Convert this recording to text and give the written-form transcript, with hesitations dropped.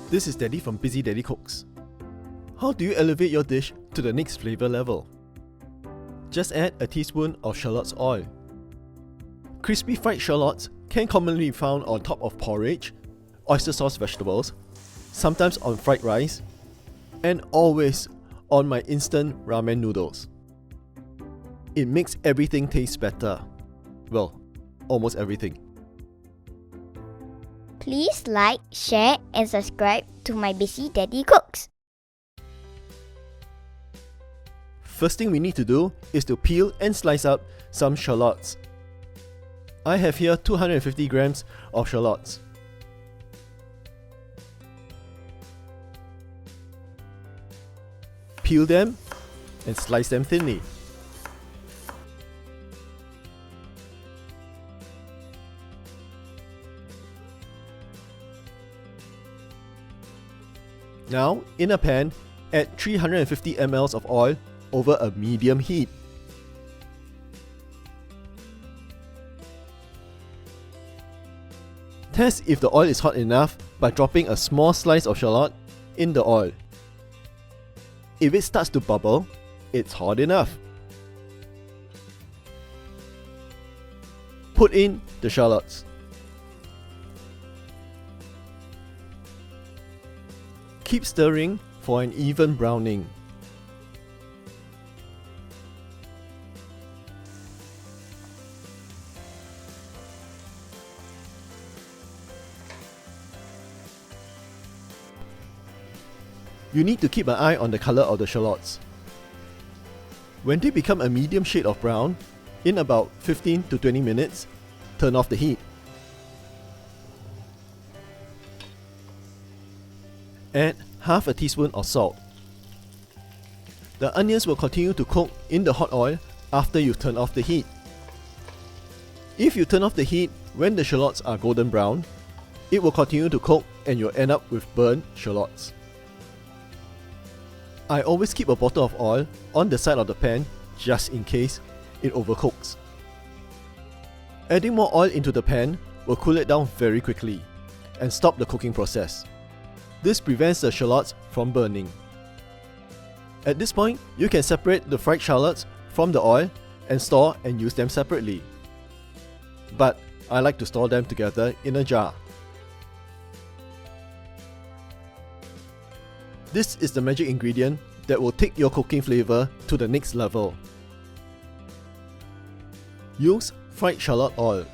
This is Daddy from Busy Daddy Cooks. How do you elevate your dish to the next flavor level? Just add a teaspoon of shallots oil. Crispy fried shallots can commonly be found on top of porridge, oyster sauce vegetables, sometimes on fried rice, and always on my instant ramen noodles. It makes everything taste better. Well, almost everything. Please like, share and subscribe to my Busy Daddy Cooks. First thing we need to do is to peel and slice up some shallots. I have here 250 grams of shallots. Peel them and slice them thinly. Now, in a pan, add 350 ml of oil over a medium heat. Test if the oil is hot enough by dropping a small slice of shallot in the oil. If it starts to bubble, it's hot enough. Put in the shallots. Keep stirring for an even browning. You need to keep an eye on the color of the shallots. When they become a medium shade of brown, in about 15 to 20 minutes, turn off the heat. Add half a teaspoon of salt. The onions will continue to cook in the hot oil after you turn off the heat. If you turn off the heat when the shallots are golden brown, it will continue to cook and you'll end up with burnt shallots. I always keep a bottle of oil on the side of the pan just in case it overcooks. Adding more oil into the pan will cool it down very quickly and stop the cooking process. This prevents the shallots from burning. At this point, you can separate the fried shallots from the oil and store and use them separately. But I like to store them together in a jar. This is the magic ingredient that will take your cooking flavor to the next level. Use fried shallot oil.